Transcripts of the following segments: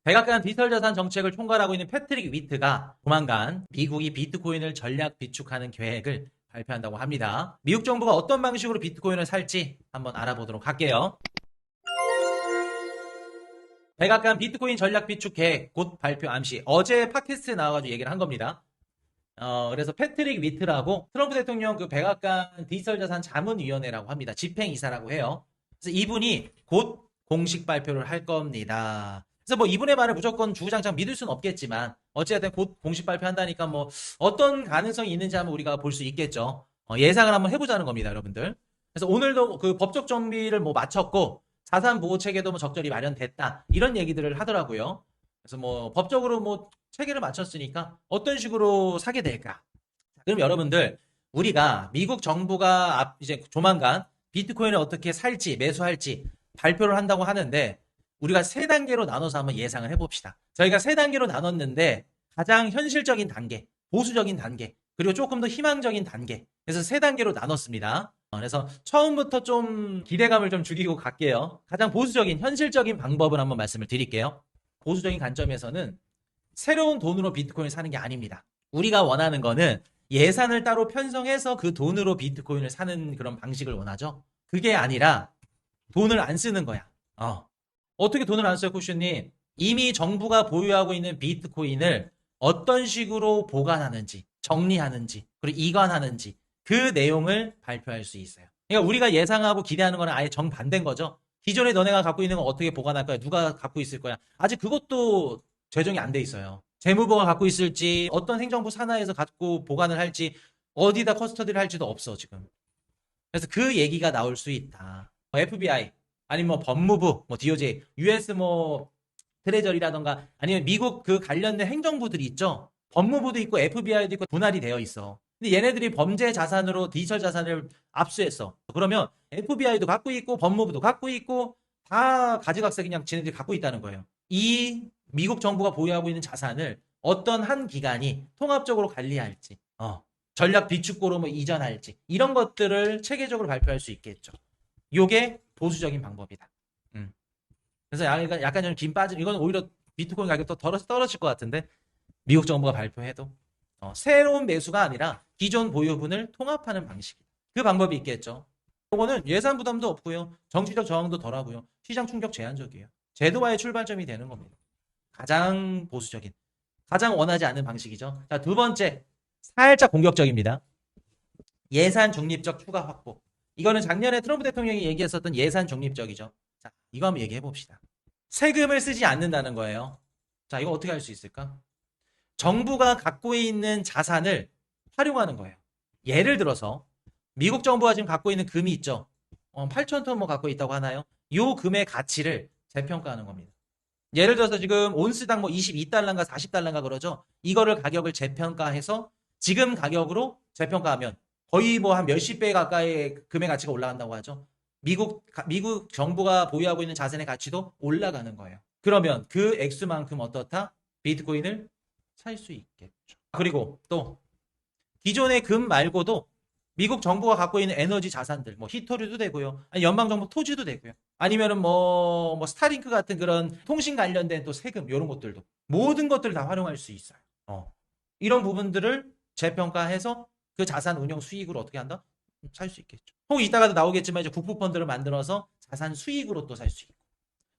백악관 디지털 자산 정책을 총괄하고 있는 패트릭 위트가 조만간 미국이 비트코인을 전략 비축하는 계획을 발표한다고 합니다. 미국 정부가 어떤 방식으로 비트코인을 살지 한번 알아보도록 할게요. 백악관 비트코인 전략 비축 계획 곧 발표 암시. 어제 팟캐스트에 나와가지고 얘기를 한 겁니다. 그래서 패트릭 위트라고 트럼프 대통령 그 백악관 디지털 자산 자문위원회라고 합니다. 집행이사라고 해요. 그래서 이분이 곧 공식 발표를 할 겁니다. 그래서 뭐 이분의 말을 무조건 주구장창 믿을 수는 없겠지만 어찌됐든 곧 공식 발표한다니까 뭐 어떤 가능성이 있는지 한번 우리가 볼 수 있겠죠. 예상을 한번 해보자는 겁니다, 여러분들. 그래서 오늘도 그 법적 정비를 뭐 마쳤고 자산 보호 체계도 뭐 적절히 마련됐다 이런 얘기들을 하더라고요. 그래서 뭐 법적으로 뭐 체계를 맞췄으니까 어떤 식으로 사게 될까? 그럼 여러분들 우리가 미국 정부가 이제 조만간 비트코인을 어떻게 살지 매수할지 발표를 한다고 하는데 우리가 세 단계로 나눠서 한번 예상을 해봅시다. 저희가 세 단계로 나눴는데 가장 현실적인 단계, 보수적인 단계, 그리고 조금 더 희망적인 단계. 그래서 세 단계로 나눴습니다. 그래서 처음부터 좀 기대감을 좀 죽이고 갈게요. 가장 보수적인 현실적인 방법을 한번 말씀을 드릴게요. 보수적인 관점에서는 새로운 돈으로 비트코인을 사는 게 아닙니다. 우리가 원하는 거는 예산을 따로 편성해서 그 돈으로 비트코인을 사는 그런 방식을 원하죠. 그게 아니라 돈을 안 쓰는 거야. 어떻게 돈을 안 써요, 쿠슈님? 이미 정부가 보유하고 있는 비트코인을 어떤 식으로 보관하는지, 정리하는지, 그리고 이관하는지 그 내용을 발표할 수 있어요. 그러니까 우리가 예상하고 기대하는 거는 아예 정반대인 거죠. 기존에 너네가 갖고 있는 거 어떻게 보관할 거야? 누가 갖고 있을 거야? 아직 그것도 제정이 안 돼 있어요. 재무부가 갖고 있을지, 어떤 행정부 산하에서 갖고 보관을 할지, 어디다 커스터디를 할지도 없어, 지금. 그래서 그 얘기가 나올 수 있다. FBI, 아니면 뭐 법무부, 뭐 DOJ, US 뭐 트레저리라던가 아니면 미국 그 관련된 행정부들이 있죠. 법무부도 있고 FBI도 있고 분할이 되어 있어. 근데 얘네들이 범죄 자산으로 디지털 자산을 압수했어. 그러면 FBI도 갖고 있고 법무부도 갖고 있고 다 가지각색 그냥 지네들이 갖고 있다는 거예요. 이 미국 정부가 보유하고 있는 자산을 어떤 한 기관이 통합적으로 관리할지, 전략 비축고로 뭐 이전할지 이런 것들을 체계적으로 발표할 수 있겠죠. 요게 보수적인 방법이다. 음. 그래서 약간 좀 김 빠짐. 이건 오히려 비트코인 가격도 떨어질 것 같은데 미국 정부가 발표해도 새로운 매수가 아니라 기존 보유분을 통합하는 방식이다. 그 방법이 있겠죠. 이거는 예산 부담도 없고요. 정치적 저항도 덜하고요. 시장 충격 제한적이에요. 제도화의 출발점이 되는 겁니다. 가장 보수적인, 가장 원하지 않는 방식이죠. 자, 두 번째, 살짝 공격적입니다. 예산 중립적 추가 확보. 이거는 작년에 트럼프 대통령이 얘기했었던 예산 중립적이죠. 자, 이거 한번 얘기해 봅시다. 세금을 쓰지 않는다는 거예요. 자, 이거 어떻게 할 수 있을까? 정부가 갖고 있는 자산을 활용하는 거예요. 예를 들어서 미국 정부가 지금 갖고 있는 금이 있죠. 8천 톤 뭐 갖고 있다고 하나요? 요 금의 가치를 재평가하는 겁니다. 예를 들어서 지금 온스당 뭐 22달러인가 40달러인가 그러죠. 이거를 가격을 재평가해서 지금 가격으로 재평가하면 거의 뭐 한 몇십 배 가까이 금의 가치가 올라간다고 하죠. 미국 정부가 보유하고 있는 자산의 가치도 올라가는 거예요. 그러면 그 액수만큼 어떻다? 비트코인을 살 수 있겠죠. 그리고 또 기존의 금 말고도 미국 정부가 갖고 있는 에너지 자산들, 뭐 히토류도 되고요. 아니 연방정부 토지도 되고요. 아니면은 뭐 스타링크 같은 그런 통신 관련된 또 세금, 이런 것들도. 모든 것들을 다 활용할 수 있어요. 이런 부분들을 재평가해서 그 자산 운용 수익으로 어떻게 한다? 살 수 있겠죠. 혹 이따가도 나오겠지만 이제 국부펀드를 만들어서 자산 수익으로 또 살 수 있고.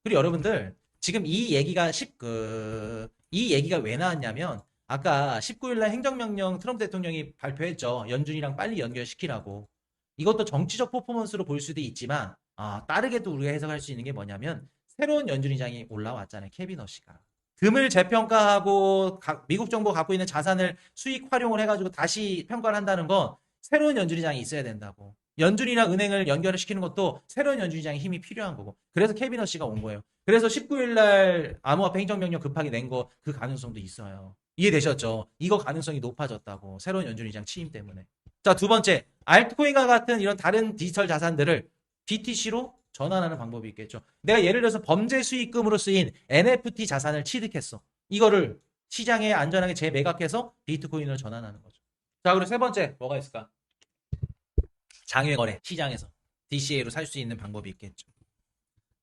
그리고 여러분들, 지금 이 얘기가 왜 나왔냐면, 아까 19일날 행정명령 트럼프 대통령이 발표했죠. 연준이랑 빨리 연결시키라고. 이것도 정치적 퍼포먼스로 볼 수도 있지만, 다르게도 우리가 해석할 수 있는 게 뭐냐면, 새로운 연준의장이 올라왔잖아요. 케빈 허시가. 금을 재평가하고 미국 정부가 갖고 있는 자산을 수익 활용을 해가지고 다시 평가를 한다는 건 새로운 연준의장이 있어야 된다고. 연준이랑 은행을 연결을 시키는 것도 새로운 연준의장의 힘이 필요한 거고. 그래서 케빈 허시가 온 거예요. 그래서 19일 날 암호화폐 행정명령 급하게 낸 거 그 가능성도 있어요. 이해되셨죠? 이거 가능성이 높아졌다고. 새로운 연준의장 취임 때문에. 자, 두 번째. 알트코인과 같은 이런 다른 디지털 자산들을 BTC로 전환하는 방법이 있겠죠. 내가 예를 들어서 범죄 수익금으로 쓰인 NFT 자산을 취득했어. 이거를 시장에 안전하게 재매각해서 비트코인으로 전환하는 거죠. 자, 그리고 세 번째 뭐가 있을까? 장외거래 시장에서 DCA로 살 수 있는 방법이 있겠죠.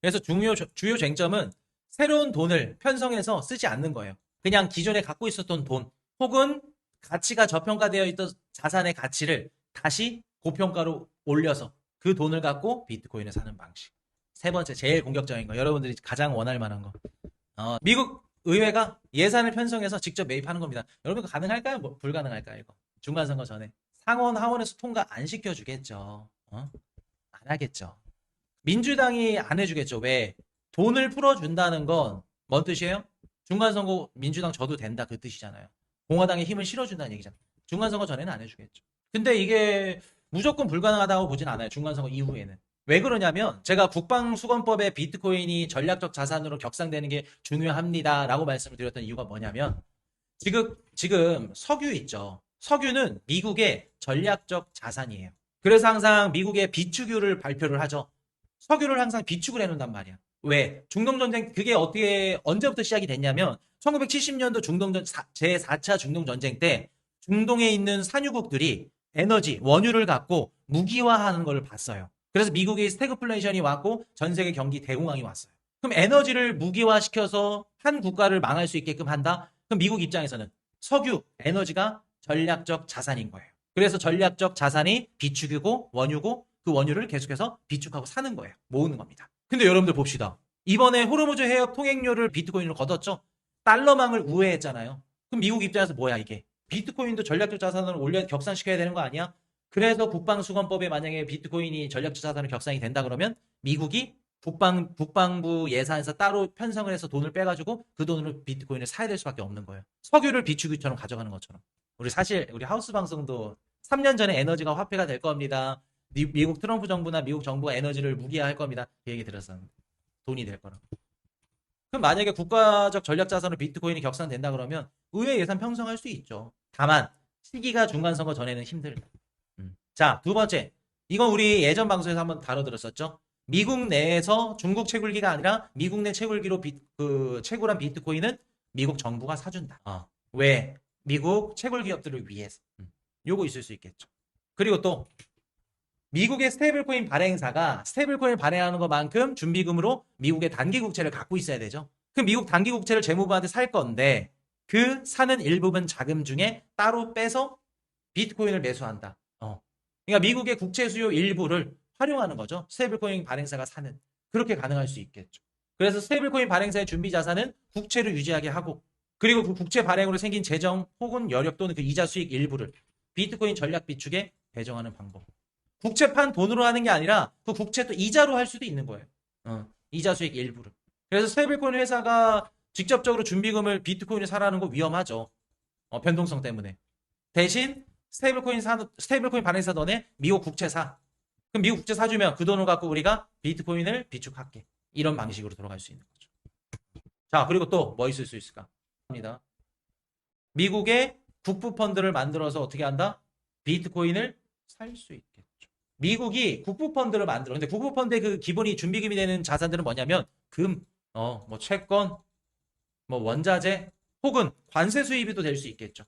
그래서 주요 쟁점은 새로운 돈을 편성해서 쓰지 않는 거예요. 그냥 기존에 갖고 있었던 돈 혹은 가치가 저평가되어 있던 자산의 가치를 다시 고평가로 올려서 그 돈을 갖고 비트코인을 사는 방식. 세 번째, 제일 공격적인 거. 여러분들이 가장 원할 만한 거. 미국 의회가 예산을 편성해서 직접 매입하는 겁니다. 여러분 이거 가능할까요? 불가능할까요? 이거 중간선거 전에 상원 하원에서 통과 안 시켜주겠죠. 안 하겠죠. 민주당이 안 해주겠죠. 왜? 돈을 풀어준다는 건 뭔 뜻이에요? 중간선거 민주당 져도 된다 그 뜻이잖아요. 공화당에 힘을 실어준다는 얘기잖아요. 중간선거 전에는 안 해주겠죠. 근데 이게 무조건 불가능하다고 보진 않아요. 중간선거 이후에는. 왜 그러냐면 제가 국방수권법에 비트코인이 전략적 자산으로 격상되는 게 중요합니다라고 말씀을 드렸던 이유가 뭐냐면 지금 석유 있죠. 석유는 미국의 전략적 자산이에요. 그래서 항상 미국의 비축유를 발표를 하죠. 석유를 항상 비축을 해놓는단 말이야. 왜? 중동전쟁, 그게 언제부터 시작이 됐냐면, 1970년도 제4차 중동전쟁 때, 중동에 있는 산유국들이 에너지, 원유를 갖고 무기화하는 걸 봤어요. 그래서 미국의 스태그플레이션이 왔고, 전 세계 경기 대공황이 왔어요. 그럼 에너지를 무기화시켜서 한 국가를 망할 수 있게끔 한다? 그럼 미국 입장에서는 석유, 에너지가 전략적 자산인 거예요. 그래서 전략적 자산이 비축이고 원유고 그 원유를 계속해서 비축하고 사는 거예요. 모으는 겁니다. 근데 여러분들 봅시다. 이번에 호르무즈 해협 통행료를 비트코인으로 걷었죠? 달러망을 우회했잖아요. 그럼 미국 입장에서 뭐야 이게? 비트코인도 전략적 자산으로 격상시켜야 되는 거 아니야? 그래서 국방수권법에 만약에 비트코인이 전략적 자산으로 격상이 된다 그러면 미국이 국방부 예산에서 따로 편성을 해서 돈을 빼가지고 그 돈으로 비트코인을 사야 될 수밖에 없는 거예요. 석유를 비축유처럼 가져가는 것처럼. 우리 하우스 방송도 3년 전에 에너지가 화폐가 될 겁니다. 미국 트럼프 정부나 미국 정부가 에너지를 무기화할 겁니다. 그 얘기 들었었는데 돈이 될 거라고. 그럼 만약에 국가적 전략 자산으로 비트코인이 격상된다 그러면 의회 예산 편성할 수 있죠. 다만 시기가 중간선거 전에는 힘들다. 자, 두 번째. 이건 우리 예전 방송에서 한번 다뤄들었었죠. 미국 내에서 중국 채굴기가 아니라 미국 내 채굴기로 채굴한 비트코인은 미국 정부가 사준다. 왜? 미국 채굴 기업들을 위해서. 요거 있을 수 있겠죠. 그리고 또 미국의 스테이블코인 발행사가 스테이블코인을 발행하는 것만큼 준비금으로 미국의 단기 국채를 갖고 있어야 되죠. 그 미국 단기 국채를 재무부한테 살 건데 그 사는 일부분 자금 중에 따로 빼서 비트코인을 매수한다. 그러니까 미국의 국채 수요 일부를 활용하는 거죠. 스테이블코인 발행사가 사는. 그렇게 가능할 수 있겠죠. 그래서 스테이블코인 발행사의 준비 자산은 국채를 유지하게 하고 그리고 그 국채 발행으로 생긴 재정 혹은 여력 또는 그 이자 수익 일부를 비트코인 전략 비축에 배정하는 방법. 국채판 돈으로 하는 게 아니라 그 국채 또 이자로 할 수도 있는 거예요. 이자 수익 일부를. 그래서 스테이블코인 회사가 직접적으로 준비금을 비트코인을 사라는 거 위험하죠. 변동성 때문에. 대신 스테이블코인 발행사 너네 미국 국채 사. 그럼 미국 국채 사주면 그 돈을 갖고 우리가 비트코인을 비축할게. 이런 방식으로 돌아갈 수 있는 거죠. 자, 그리고 또 뭐 있을 수 있을까? 합니다. 미국의 국부 펀드를 만들어서 어떻게 한다? 비트코인을 살 수 있겠죠. 미국이 국부 펀드를 만들어. 근데 국부 펀드의 그 기본이 준비금이 되는 자산들은 뭐냐면 금, 뭐 채권, 뭐 원자재 혹은 관세 수입이 또 될 수 있겠죠.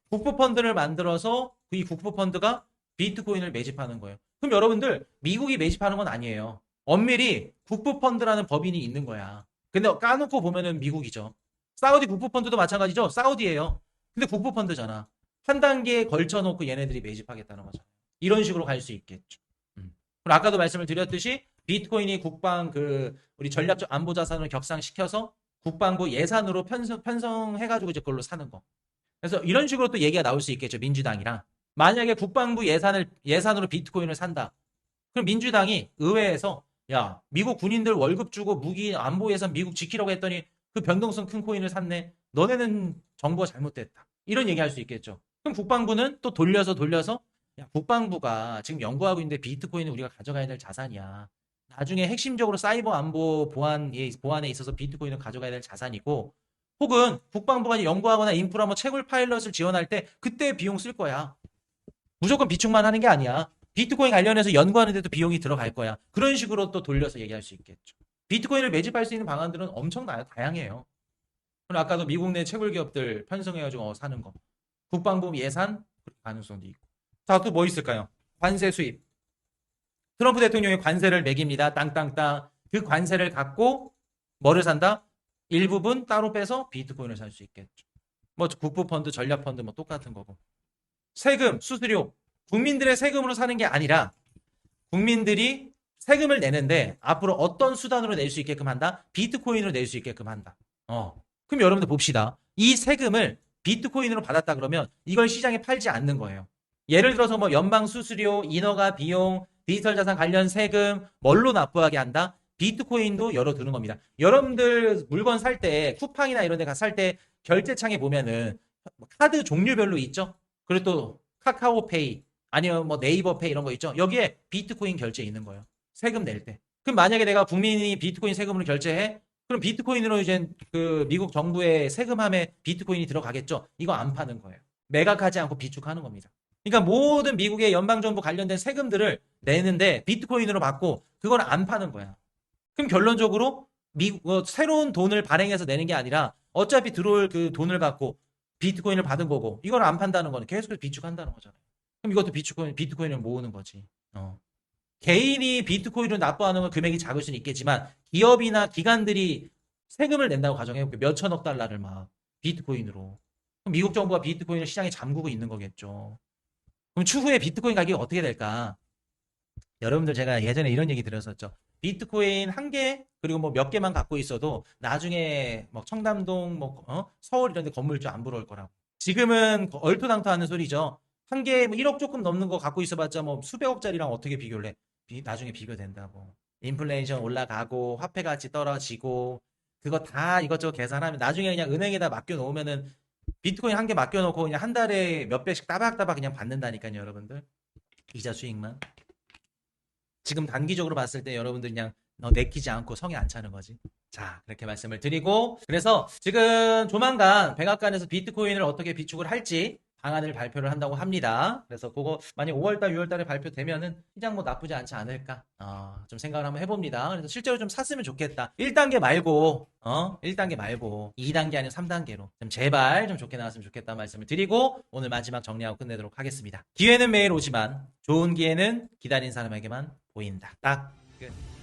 국부 펀드를 만들어서 이 국부 펀드가 비트코인을 매집하는 거예요. 그럼 여러분들 미국이 매집하는 건 아니에요. 엄밀히 국부 펀드라는 법인이 있는 거야. 근데 까놓고 보면은 미국이죠. 사우디 국부 펀드도 마찬가지죠. 사우디예요. 근데 국부 펀드잖아. 한 단계에 걸쳐놓고 얘네들이 매집하겠다는 거죠. 이런 식으로 갈 수 있겠죠. 그리고 아까도 말씀을 드렸듯이 비트코인이 우리 전략적 안보 자산을 격상시켜서 국방부 예산으로 편성해가지고 이제 그걸로 사는 거. 그래서 이런 식으로 또 얘기가 나올 수 있겠죠. 민주당이랑. 만약에 국방부 예산으로 비트코인을 산다. 그럼 민주당이 의회에서 야, 미국 군인들 월급 주고 무기 안보 예산 미국 지키라고 했더니 그 변동성 큰 코인을 샀네. 너네는 정부가 잘못됐다. 이런 얘기할 수 있겠죠. 그럼 국방부는 또 돌려서 야, 국방부가 지금 연구하고 있는데 비트코인은 우리가 가져가야 될 자산이야. 나중에 핵심적으로 사이버 안보 보안에 있어서 비트코인을 가져가야 될 자산이고 혹은 국방부가 연구하거나 인프라 뭐 채굴 파일럿을 지원할 때 그때 비용 쓸 거야. 무조건 비축만 하는 게 아니야. 비트코인 관련해서 연구하는데도 비용이 들어갈 거야. 그런 식으로 또 돌려서 얘기할 수 있겠죠. 비트코인을 매집할 수 있는 방안들은 엄청 다양해요. 그리고 아까도 미국 내 채굴 기업들 편성해가지고 사는 거. 국방부 예산 가능성도 있고. 자, 또 뭐 있을까요? 관세 수입. 트럼프 대통령이 관세를 매깁니다. 땅땅땅. 그 관세를 갖고 뭐를 산다? 일부분 따로 빼서 비트코인을 살 수 있겠죠. 뭐 국부펀드, 전략펀드 뭐 똑같은 거고. 세금, 수수료. 국민들의 세금으로 사는 게 아니라 국민들이 세금을 내는데 앞으로 어떤 수단으로 낼 수 있게끔 한다? 비트코인으로 낼 수 있게끔 한다. 그럼 여러분들 봅시다. 이 세금을 비트코인으로 받았다 그러면 이걸 시장에 팔지 않는 거예요. 예를 들어서 뭐 연방 수수료, 인허가 비용, 디지털 자산 관련 세금 뭘로 납부하게 한다? 비트코인도 열어두는 겁니다. 여러분들 물건 살 때 쿠팡이나 이런 데 가서 살 때 결제창에 보면은 카드 종류별로 있죠? 그리고 또 카카오페이 아니면 뭐 네이버페이 이런 거 있죠? 여기에 비트코인 결제 있는 거예요. 세금 낼 때. 그럼 만약에 내가 국민이 비트코인 세금으로 결제해? 그럼 비트코인으로 이제 그 미국 정부의 세금함에 비트코인이 들어가겠죠? 이거 안 파는 거예요. 매각하지 않고 비축하는 겁니다. 그러니까 모든 미국의 연방정부 관련된 세금들을 내는데 비트코인으로 받고 그걸 안 파는 거야. 그럼 결론적으로 새로운 돈을 발행해서 내는 게 아니라 어차피 들어올 그 돈을 갖고 비트코인을 받은 거고 이걸 안 판다는 거는 계속해서 비축한다는 거잖아요. 그럼 이것도 비트코인을 모으는 거지. 개인이 비트코인을 납부하는 건 금액이 작을 수는 있겠지만 기업이나 기관들이 세금을 낸다고 가정해볼게요. 몇 천억 달러를 막 비트코인으로. 그럼 미국 정부가 비트코인을 시장에 잠그고 있는 거겠죠. 그럼 추후에 비트코인 가격이 어떻게 될까? 여러분들 제가 예전에 이런 얘기 드렸었죠. 비트코인 한 개, 그리고 뭐 몇 개만 갖고 있어도 나중에 뭐 청담동, 서울 이런 데 건물주 안 부러울 거라고. 지금은 얼토당토하는 소리죠. 한 개에 뭐 1억 조금 넘는 거 갖고 있어봤자 뭐 수백억짜리랑 어떻게 비교를 해? 나중에 비교된다고. 인플레이션 올라가고 화폐 가치 떨어지고 그거 다 이것저것 계산하면 나중에 그냥 은행에다 맡겨놓으면은 비트코인 한 개 맡겨놓고 그냥 한 달에 몇 배씩 따박따박 그냥 받는다니까요, 여러분들. 이자 수익만. 지금 단기적으로 봤을 때 여러분들 그냥 내키지 않고 성에 안 차는 거지. 자, 그렇게 말씀을 드리고 그래서 지금 조만간 백악관에서 비트코인을 어떻게 비축을 할지 방안을 발표를 한다고 합니다. 그래서 그거 만약 5월달, 6월달에 발표되면은 시장 뭐 나쁘지 않지 않을까 좀 생각을 한번 해봅니다. 그래서 실제로 좀 샀으면 좋겠다. 1단계 말고 1단계 말고 2단계 아니면 3단계로 좀 제발 좀 좋게 나왔으면 좋겠다 말씀을 드리고 오늘 마지막 정리하고 끝내도록 하겠습니다. 기회는 매일 오지만 좋은 기회는 기다린 사람에게만 보인다. 딱 끝.